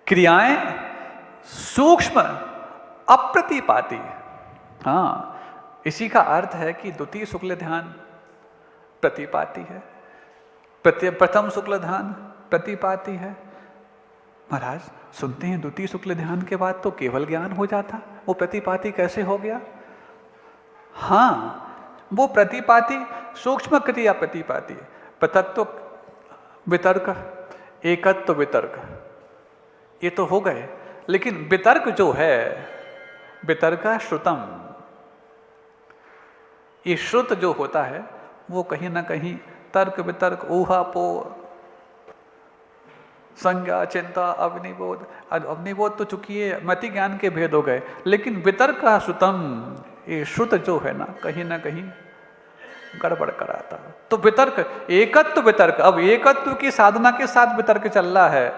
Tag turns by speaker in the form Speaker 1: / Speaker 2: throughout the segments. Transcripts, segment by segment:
Speaker 1: क्रियाएं सूक्ष्म अप्रतिपाती। हाँ, इसी का अर्थ है कि द्वितीय शुक्ल ध्यान प्रतिपाती है, प्रथम शुक्ल ध्यान प्रतिपाती है। महाराज सुनते हैं द्वितीय शुक्ल ध्यान के बाद तो केवल ज्ञान हो जाता, वो प्रतिपाती कैसे हो गया? हाँ, वो प्रतिपाती सूक्ष्म क्रिया प्रतिपाती, पृथक्त्व वितर्क, एकत्व वितर्क, ये तो हो गए। लेकिन वितर्क जो है, वितर्क श्रुतम, ये श्रुत जो होता है वो कहीं ना कहीं तर्क वितर्क, ऊहापोह, संज्ञा, चिंता, अग्निबोध। अग्निबोध तो चूंकि ये मति ज्ञान के भेद हो गए, लेकिन वितर्क का श्रुतम, ये श्रुत जो है ना कहीं गड़बड़ कराता। तो वितर्क, एकत्व वितर्क, अब एकत्व की साधना के साथ वितर्क चल रहा है,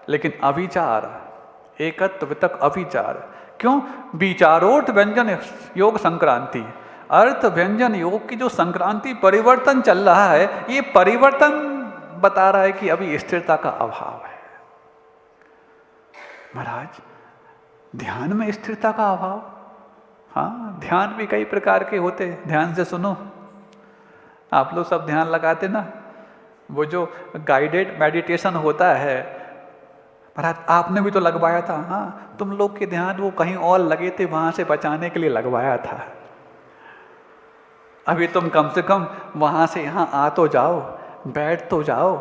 Speaker 1: लेकिन अविचार, एकत्व वितर्क अविचार। क्यों? विचारोर्थ व्यंजन योग संक्रांति, अर्थ व्यंजन योग की जो संक्रांति परिवर्तन चल रहा है, ये परिवर्तन बता रहा है कि अभी स्थिरता का अभाव है। महाराज ध्यान में स्थिरता का अभाव? हाँ, ध्यान भी कई प्रकार के होते हैं। ध्यान से सुनो, आप लोग सब ध्यान लगाते ना, वो जो गाइडेड मेडिटेशन होता है, महाराज आपने भी तो लगवाया था। हाँ, तुम लोग के ध्यान वो कहीं और लगे थे, वहां से बचाने के लिए लगवाया था। अभी तुम कम से कम वहां से यहां आ तो जाओ, बैठ तो जाओ,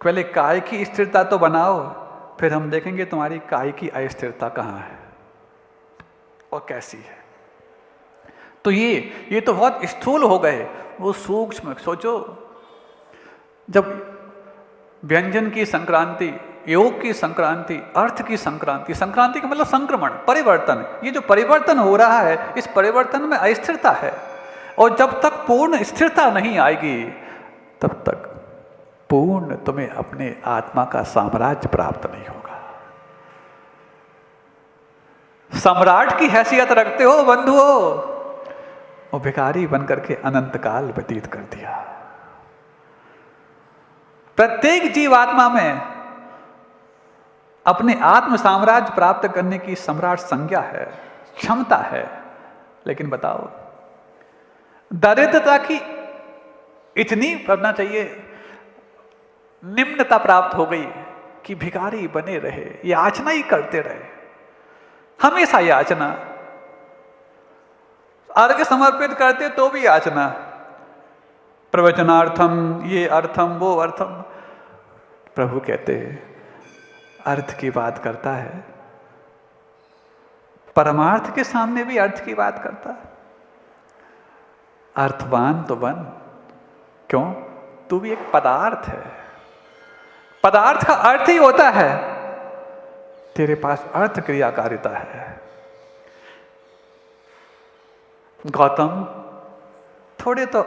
Speaker 1: पहले काय की स्थिरता तो बनाओ, फिर हम देखेंगे तुम्हारी काय की अस्थिरता कहाँ है और कैसी है। तो ये तो बहुत स्थूल हो गए, वो सूक्ष्म। सोचो, जब व्यंजन की संक्रांति, योग की संक्रांति, अर्थ की संक्रांति, संक्रांति का मतलब संक्रमण, परिवर्तन, ये जो परिवर्तन हो रहा है, इस परिवर्तन में अस्थिरता है। और जब तक पूर्ण स्थिरता नहीं आएगी, तब तक पूर्ण तुम्हें अपने आत्मा का साम्राज्य प्राप्त नहीं होगा। सम्राट की हैसियत रखते हो बंधुओं, और भिखारी बनकर के अनंत काल व्यतीत कर दिया। प्रत्येक जीवात्मा में अपने आत्म साम्राज्य प्राप्त करने की सम्राट संज्ञा है, क्षमता है, लेकिन बताओ दरिद्रता की इतनी करना चाहिए, निम्नता प्राप्त हो गई कि भिखारी बने रहे, याचना ही करते रहे, हमेशा याचना, अर्घ्य समर्पित करते तो भी याचना, प्रवचनार्थम, ये अर्थम, वो अर्थम। प्रभु कहते हैं अर्थ की बात करता है, परमार्थ के सामने भी अर्थ की बात करता है। अर्थवान तो बन, क्यों? तू भी एक पदार्थ है। पदार्थ का अर्थ ही होता है, तेरे पास अर्थ क्रियाकारिता है। गौतम थोड़े तो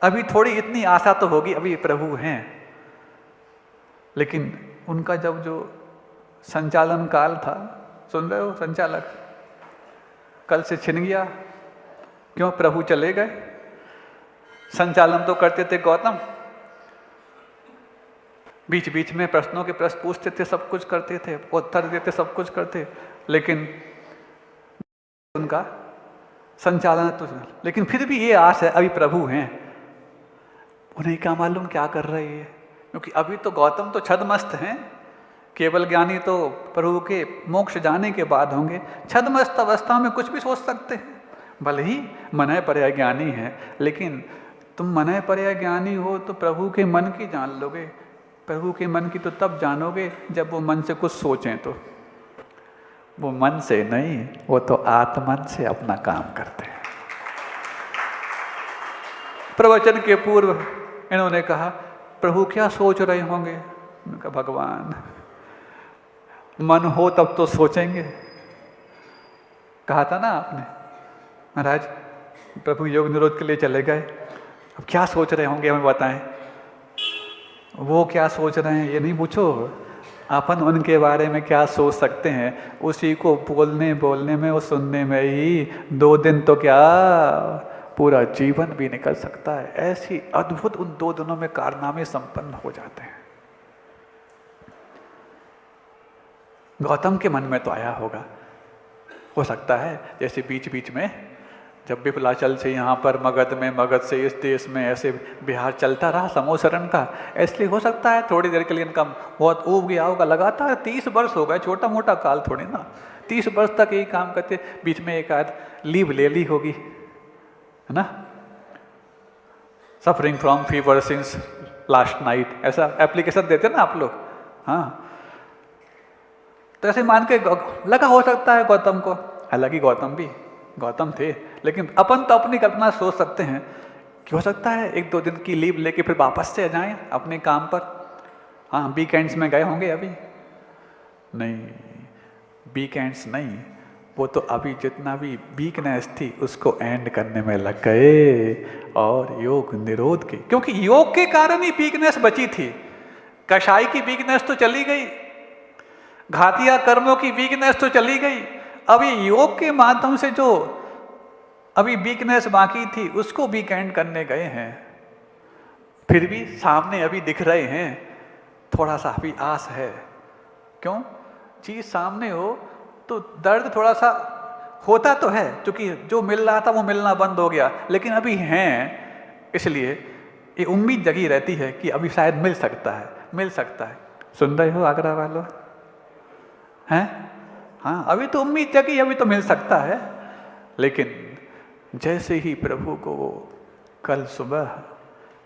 Speaker 1: अभी थोड़ी इतनी आशा तो होगी, अभी प्रभु हैं, लेकिन उनका जब जो संचालन काल था, सुन रहे हो, संचालक कल से छिन गया। क्यों? प्रभु चले गए। संचालन तो करते थे गौतम, बीच बीच में प्रश्नों के प्रश्न पूछते थे, सब कुछ करते थे, उत्तर देते, सब कुछ करते, लेकिन उनका संचालन तो, लेकिन फिर भी ये आस है अभी प्रभु हैं, उन्हें क्या मालूम क्या कर रहे हैं। क्योंकि अभी तो गौतम तो छदमस्त हैं, केवल ज्ञानी तो प्रभु के मोक्ष जाने के बाद होंगे। छदमस्त अवस्था में कुछ भी सोच सकते हैं, भले ही मनय पर्याय ज्ञानी है, लेकिन तुम मनय पर्याय ज्ञानी हो तो प्रभु के मन की जान लोगे। प्रभु के मन की तो तब जानोगे जब वो मन से कुछ सोचें, तो वो मन से नहीं, वो तो आत्मन से अपना काम करते हैं। प्रवचन के पूर्व इन्होंने कहा प्रभु क्या सोच रहे होंगे? उन्होंने कहा भगवान, मन हो तब तो सोचेंगे। कहा था ना आपने, महाराज प्रभु योग निरोध के लिए चले गए, अब क्या सोच रहे होंगे हमें बताएं। वो क्या सोच रहे हैं ये नहीं पूछो, अपन उनके बारे में क्या सोच सकते हैं, उसी को बोलने में और सुनने में ही 2 दिन तो क्या पूरा जीवन भी निकल सकता है। ऐसी अद्भुत उन 2 दिनों में कारनामे संपन्न हो जाते हैं। गौतम के मन में तो आया होगा, हो सकता है जैसे बीच बीच में जब विपुलाचल से यहाँ पर मगध में, मगध से इस देश में ऐसे बिहार चलता रहा समूह शरण का, इसलिए हो सकता है थोड़ी देर के लिए इनका बहुत ऊब गया होगा। लगातार 30 वर्ष हो गए, छोटा मोटा काल थोड़ी ना, 30 वर्ष तक यही काम करते, बीच में एक आध लीव ले ली होगी, है ना। Suffering from fever since last night, ऐसा एप्लीकेशन देते ना आप लोग, हाँ। तो ऐसे मान के लगा हो सकता है गौतम को, हालांकि गौतम थे, लेकिन अपन तो अपनी कल्पना सोच सकते हैं कि हो सकता है 1-2 दिन की लीव लेके फिर वापस से जाएं अपने काम पर। हाँ, वीकेंड्स में गए होंगे अभी, नहीं वीकेंड्स नहीं, वो तो अभी जितना भी वीकनेस थी उसको एंड करने में लग गए, और योग निरोध के, क्योंकि योग के कारण ही वीकनेस बची थी। कषाय की वीकनेस तो चली गई, घातिया कर्मों की वीकनेस तो चली गई, अभी योग के माध्यम से जो अभी वीकनेस बाकी थी उसको वीकेंड करने गए हैं। फिर भी सामने अभी दिख रहे हैं, थोड़ा सा अभी आस है। क्यों? चीज सामने हो तो दर्द थोड़ा सा होता तो है, क्योंकि जो मिल रहा था वो मिलना बंद हो गया, लेकिन अभी हैं, इसलिए ये उम्मीद जगी रहती है कि अभी शायद मिल सकता है। सुन रहे हो आगरा वालों, हैं? हाँ, अभी तो उम्मीद जगी, अभी तो मिल सकता है। लेकिन जैसे ही प्रभु को वो कल सुबह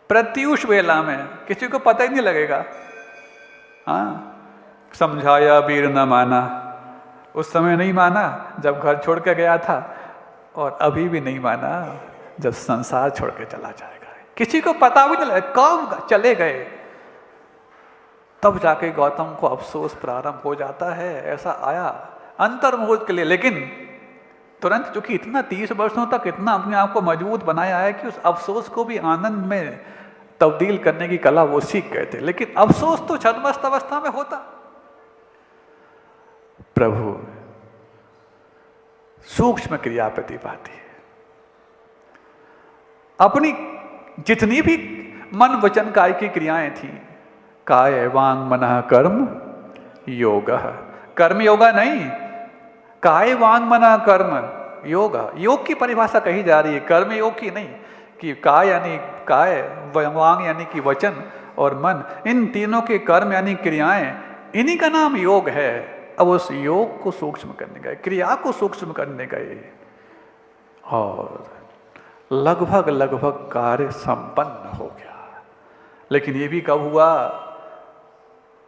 Speaker 1: प्रत्यूष वेला में, किसी को पता ही नहीं लगेगा, हाँ, समझाया वीर न माना, उस समय नहीं माना जब घर छोड़ के गया था, और अभी भी नहीं माना जब संसार छोड़ के चला जाएगा। किसी को पता भी नहीं लगा कब चले गए, तब जाके गौतम को अफसोस प्रारंभ हो जाता है। ऐसा आया अंतर्मुहूर्त के लिए, लेकिन तुरंत, क्योंकि इतना 30 वर्षों तक इतना अपने आप को मजबूत बनाया है कि उस अफसोस को भी आनंद में तब्दील करने की कला वो सीख गए थे। लेकिन अफसोस तो छद्मस्त अवस्था में होता। प्रभु सूक्ष्म क्रिया प्रतिपाती है, अपनी जितनी भी मन वचन काय की क्रियाएं थी, काय वांग मनः कर्म योग, कर्म योगा नहीं, काय वांग मनः कर्म योग। योग की परिभाषा कही जा रही है, कर्म योग की नहीं, कि काय यानी काय, वांग यानी कि वचन, और मन, इन तीनों के कर्म यानी क्रियाएं, इन्हीं का नाम योग है। अब उस योग को सूक्ष्म करने गए, क्रिया को सूक्ष्म करने गए, और लगभग कार्य संपन्न हो गया। लेकिन ये भी कब हुआ?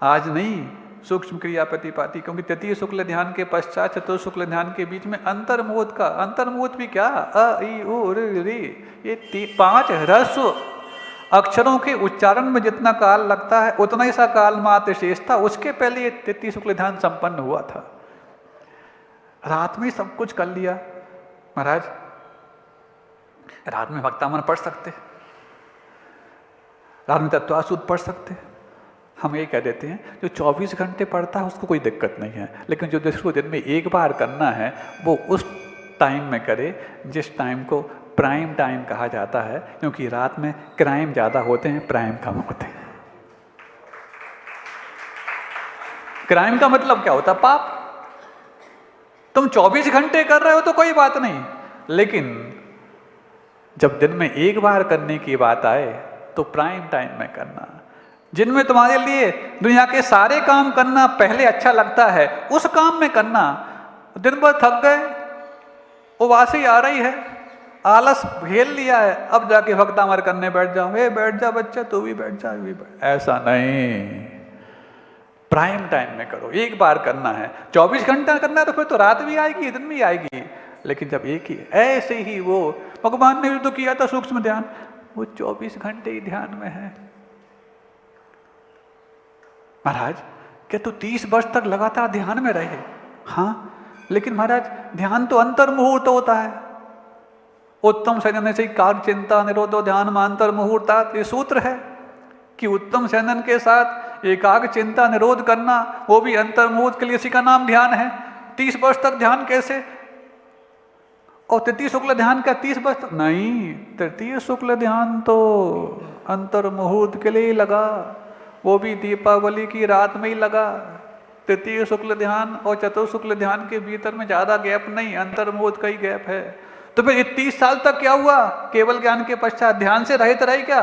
Speaker 1: आज नहीं, सूक्ष्म क्रिया प्रतिपाती, क्योंकि तृतीय शुक्ल ध्यान के पश्चात चतुर्थ शुक्ल ध्यान के बीच में अंतर्मुहूर्त का, अंतर्मुहूर्त भी क्या, अ ई उ ऋ, ये 5 ह्रस्व अक्षरों के उच्चारण में जितना काल लगता है उतना ही सा काल मात्र शेष था। उसके पहले ये तृतीय शुक्ल ध्यान संपन्न हुआ था। रात में सब कुछ कर लिया महाराज, रात में भक्तामन पढ़ सकते, रात में तत्वासुद पढ़ सकते। हम ये कह देते हैं जो 24 घंटे पढ़ता है उसको कोई दिक्कत नहीं है, लेकिन जो जिसको दिन में एक बार करना है वो उस टाइम में करे जिस टाइम को प्राइम टाइम कहा जाता है, क्योंकि रात में क्राइम ज़्यादा होते हैं, प्राइम कम होते हैं। क्राइम का मतलब क्या होता है? पाप। तुम 24 घंटे कर रहे हो तो कोई बात नहीं, लेकिन जब दिन में एक बार करने की बात आए तो प्राइम टाइम में करना, जिनमें तुम्हारे लिए दुनिया के सारे काम करना पहले अच्छा लगता है उस काम में करना। दिन भर थक गए, उबासी आ रही है, आलस घेर लिया है, अब जाके भक्तामर करने बैठ जाओ, हे बैठ जा बच्चा, तू भी बैठ जा, भी बैठ। ऐसा नहीं, प्राइम टाइम में करो। एक बार करना है, 24 घंटा करना है तो फिर तो रात भी आएगी दिन भी आएगी, लेकिन जब एक ही, ऐसे ही वो भगवान ने तो किया था सूक्ष्म ध्यान, वो 24 घंटे ही ध्यान में है। महाराज क्या तू 30 वर्ष तक लगातार ध्यान में रहे? हाँ, लेकिन महाराज ध्यान तो अंतर्मुहूर्त होता है। उत्तम संयम से कार्य चिंता निरोधो ध्यान में अंतर्मुहूर्तात्, ये सूत्र है कि उत्तम संयम के साथ एकाग्र चिंता निरोध करना, वो भी अंतर्मुहूर्त के लिए, इसी का नाम ध्यान है। 30 वर्ष तक ध्यान कैसे? और तृतीय शुक्ल ध्यान का 30 वर्ष तक नहीं, तृतीय शुक्ल ध्यान तो अंतर्मुहूर्त के लिए ही लगा, वो भी दीपावली की रात में ही लगा। तृतीय शुक्ल ध्यान और चतुर्थ शुक्ल ध्यान के भीतर में ज्यादा गैप नहीं, अंतर्मुहूर्त का ही गैप है। तो फिर 30 साल तक क्या हुआ? केवल ज्ञान के पश्चात ध्यान से रहित रहे क्या?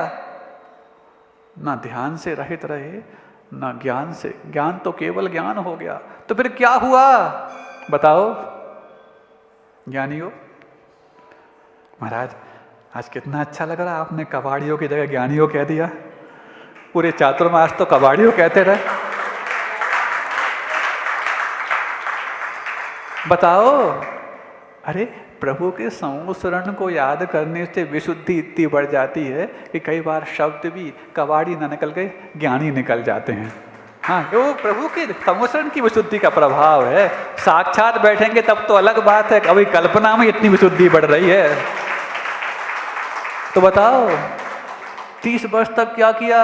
Speaker 1: ना ध्यान से रहित रहे ना ज्ञान से, ज्ञान तो केवल ज्ञान हो गया। तो फिर क्या हुआ बताओ ज्ञानियों? महाराज आज कितना अच्छा लग रहा, आपने कबाड़ियों की जगह ज्ञानियों कह दिया। पूरे चातुर्मास तो कबाड़ियों कहते रहे। बताओ, अरे प्रभु के संस्मरण को याद करने से विशुद्धि इतनी बढ़ जाती है कि कई बार शब्द भी कबाड़ी ना निकल गए ज्ञानी निकल जाते हैं। हाँ, वो प्रभु के संस्मरण की विशुद्धि का प्रभाव है। साक्षात बैठेंगे तब तो अलग बात है, अभी कल्पना में इतनी विशुद्धि बढ़ रही है। तो बताओ 30 वर्ष तक क्या किया?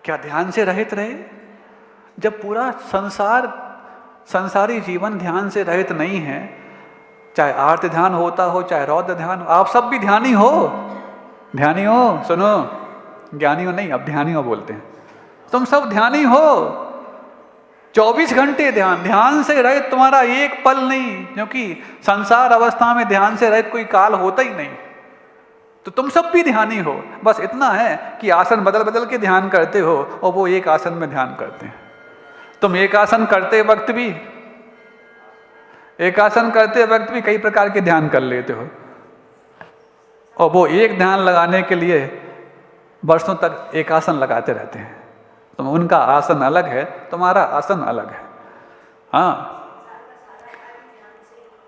Speaker 1: क्या ध्यान से रहित रहे? जब पूरा संसारी जीवन ध्यान से रहित नहीं है, चाहे आर्त ध्यान होता हो चाहे रौद्र ध्यान हो, आप सब भी ध्यानी हो। ध्यानी हो, सुनो, ज्ञानी हो नहीं, अब ध्यानी हो बोलते हैं। तुम सब ध्यानी हो। 24 घंटे ध्यान, ध्यान से रहित तुम्हारा एक पल नहीं, क्योंकि संसार अवस्था में ध्यान से रहित कोई काल होता ही नहीं। तो तुम सब भी ध्यानी हो। बस इतना है कि आसन बदल बदल के ध्यान करते हो और वो एक आसन में ध्यान करते हैं। तुम एक आसन करते वक्त भी कई प्रकार के ध्यान कर लेते हो, और वो एक ध्यान लगाने के लिए वर्षों तक एक आसन लगाते रहते हैं। तुम उनका आसन अलग है, तुम्हारा आसन अलग है। हाँ,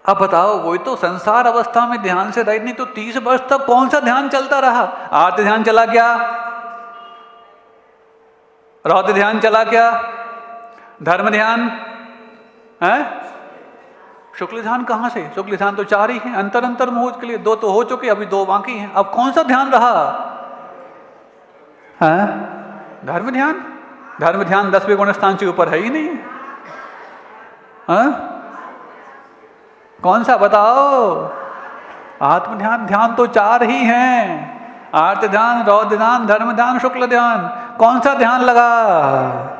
Speaker 1: अब बताओ, वही तो संसार अवस्था में ध्यान से रहित नहीं तो 30 वर्ष तक कौन सा ध्यान चलता रहा? आर्त ध्यान चला क्या? रौद्र ध्यान चला क्या? धर्म ध्यान है? शुक्ल ध्यान कहां से? शुक्ल ध्यान तो 4 ही हैं अंतर मुहूर्त के लिए, 2 तो हो चुके, अभी 2 बाकी हैं। अब कौन सा ध्यान रहा है? धर्म ध्यान। धर्म ध्यान 10वें गुण स्थान से ऊपर है ही नहीं है। कौन सा बताओ? आत्म ध्यान। ध्यान तो 4 ही हैं, आर्त ध्यान, रौद्र ध्यान, धर्म ध्यान, शुक्ल ध्यान। कौन सा ध्यान लगा?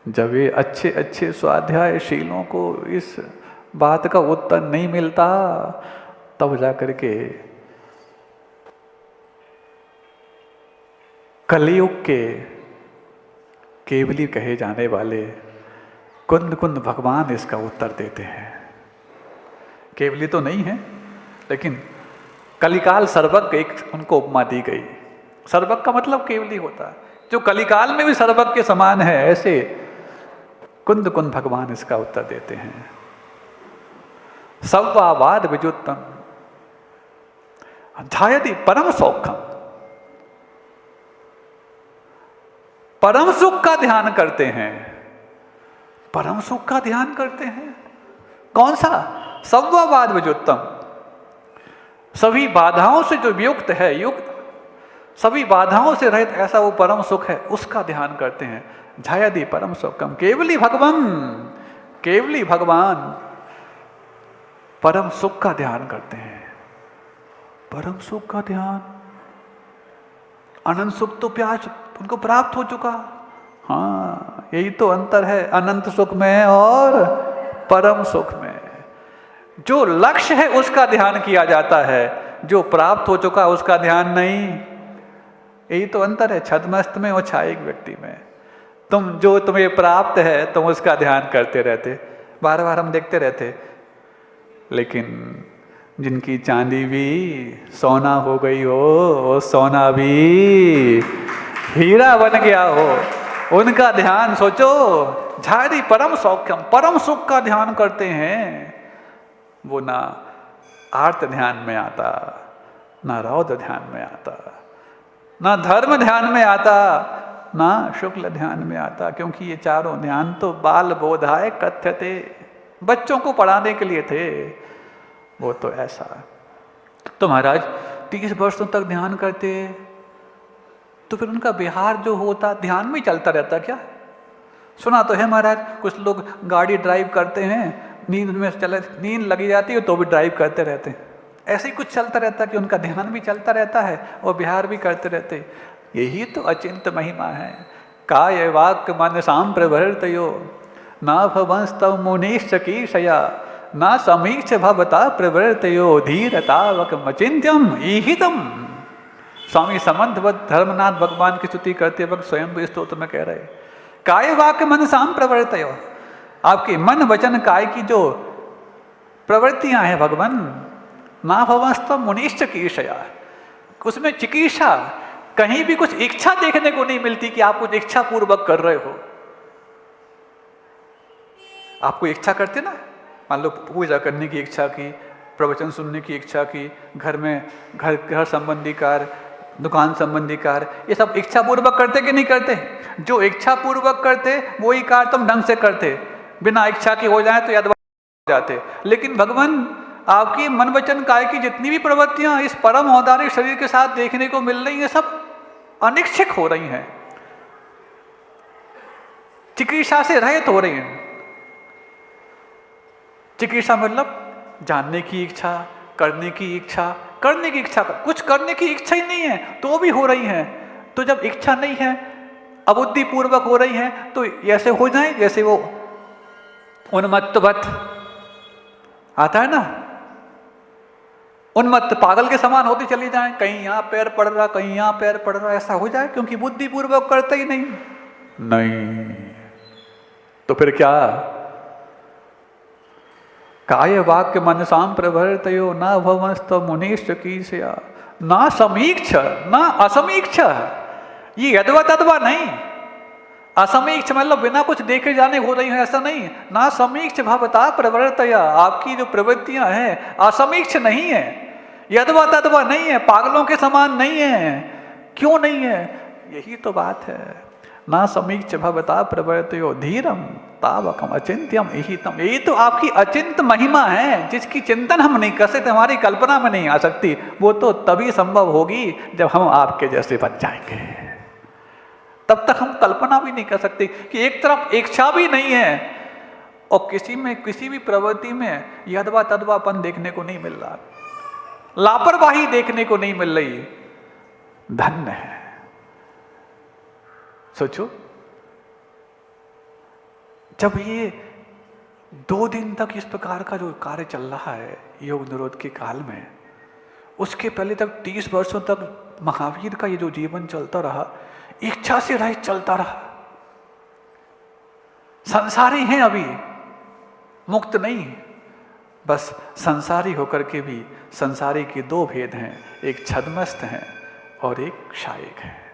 Speaker 1: जब ये अच्छे अच्छे स्वाध्यायशीलों को इस बात का उत्तर नहीं मिलता, तब जाकर के कलयुग के केवली कहे जाने वाले कुंद कुंद भगवान इसका उत्तर देते हैं। केवली तो नहीं है, लेकिन कलिकाल सर्वज्ञ एक उनको उपमा दी गई। सर्वज्ञ का मतलब केवली होता है, जो कलिकाल में भी सर्वज्ञ के समान है, ऐसे कुंद कुंद भगवान इसका उत्तर देते हैं। सव्वावाद विजुत्तम ध्यायति परम सौख्यम। परम सुख का ध्यान करते हैं, परम सुख का ध्यान करते हैं। कौन सा? सव्वावाद विजुत्तम, सभी बाधाओं से जो युक्त है, युक्त सभी बाधाओं से रहित ऐसा वो परम सुख है, उसका ध्यान करते हैं। ध्यायति परम सुखम, केवली भगवान परम सुख का ध्यान करते हैं। परम सुख का ध्यान, अनंत सुख तो प्यास उनको प्राप्त हो चुका। हाँ, यही तो अंतर है अनंत सुख में और परम सुख में। जो लक्ष्य है उसका ध्यान किया जाता है, जो प्राप्त हो चुका उसका ध्यान नहीं। यही तो अंतर है छद्मस्त में और छायिक व्यक्ति में। तुम जो तुम्हें प्राप्त है तुम उसका ध्यान करते रहते, बार बार हम देखते रहते, लेकिन जिनकी चांदी भी सोना हो गई हो, वो सोना भी हीरा बन गया हो, उनका ध्यान सोचो। झाड़ी परम सौख्यम, परम सुख का ध्यान करते हैं। वो ना आर्त ध्यान में आता, ना रौद्र ध्यान में आता, ना धर्म ध्यान में आता, ना शुक्ल ध्यान में आता, क्योंकि ये चारों ध्यान तो बाल बोधाय कथ्यते, बच्चों को पढ़ाने के लिए थे। वो तो ऐसा। तो महाराज 30 वर्षों तक ध्यान करते, तो फिर उनका विहार जो होता ध्यान में चलता रहता क्या? सुना तो है महाराज, कुछ लोग गाड़ी ड्राइव करते हैं, नींद लगी जाती है तो भी ड्राइव करते रहते हैं। ऐसे ही कुछ चलता रहता कि उनका ध्यान भी चलता रहता है और विहार भी करते रहते। यही तो अचिंत महिमा है। काय वाक् मनसां प्रवर्तयो न भवंस्तव मुनिश्चकीर्षया न समीक्ष भवता प्रवर्तयो धीरतावकमचिन्त्यम ईहितम। स्वामी समंत धर्मनाथ भगवान की स्तुति करते वक्त स्वयं स्तोत्र में कह रहे, काय वाक्य मनसां प्रवर्तयो, आपके मन वचन काय की जो प्रवृत्तियां हैं भगवान, ना भवंस्तव मुनिश्चकीर्षया, उसमें चिकीर्षा, कहीं भी कुछ इच्छा देखने को नहीं मिलती कि आप कुछ इच्छा पूर्वक कर रहे हो। आपको इच्छा करते ना, मान लो पूजा करने की इच्छा की, प्रवचन सुनने की इच्छा की, घर में घर संबंधी कार्य, दुकान संबंधी कार्य, ये सब इच्छा पूर्वक करते कि नहीं करते? जो इच्छा पूर्वक करते वही कार्य तुम ढंग से करते, बिना इच्छा के हो जाए तो याद जाते। लेकिन भगवान आपकी मन वचन काय की जितनी भी प्रवृत्तियां इस परम औदारिक शरीर के साथ देखने को मिल रही हैं, सब अनिच्छिक हो रही हैं, चिकित्सा से रहित हो रही हैं। चिकित्सा मतलब जानने की इच्छा, करने की इच्छा, कुछ करने की इच्छा ही नहीं है तो भी हो रही है। तो जब इच्छा नहीं है, अबुद्धि पूर्वक हो रही है, तो ऐसे हो जाए जैसे वो उन्मत्तवत आता है ना, उन्मत्त पागल के समान होती चली जाए, कहीं यहाँ पैर पड़ रहा, कहीं यहाँ पैर पड़ रहा, ऐसा हो जाए, क्योंकि बुद्धि पूर्वक करते ही नहीं। तो फिर क्या? काय वाक्य मनसां प्रवर्तयो न भवंस्तव मुनिश्चकीर्षया न समीक्ष न असमीक्ष। ये यद्वा तद्वा नहीं, असमीक्ष मतलब बिना कुछ देखे जाने हो रही है ऐसा नहीं। ना समीक्ष भवता प्रवर्तया, आपकी जो प्रवृत्तियां हैं असमीक्ष नहीं है, यद्वा तद्वा नहीं है, पागलों के समान नहीं है। क्यों नहीं है? यही तो बात है। ना समीक्ष भवता प्रवर्तयो धीरम तावकम अचिंत्यम इहितम। यही तो आपकी अचिंत महिमा है, जिसकी चिंतन हम नहीं कर सकते, हमारी कल्पना में नहीं आ सकती। वो तो तभी संभव होगी जब हम आपके जैसे बन जाएंगे। तब तक हम कल्पना भी नहीं कर सकते कि एक तरफ इच्छा भी नहीं है और किसी भी प्रवृत्ति में यद्वा तद्वापन देखने को नहीं मिल रहा, लापरवाही देखने को नहीं मिल रही। धन्य है। सोचो, जब ये 2 दिन तक इस प्रकार का जो कार्य चल रहा है योग निरोध के काल में, उसके पहले तक 30 वर्षों तक महावीर का ये जो जीवन चलता रहा, इच्छा से रहित चलता रहा। संसारी हैं अभी, मुक्त नहीं। बस संसारी होकर के भी संसारी के 2 भेद हैं, एक छद्मस्त है और एक क्षायक है।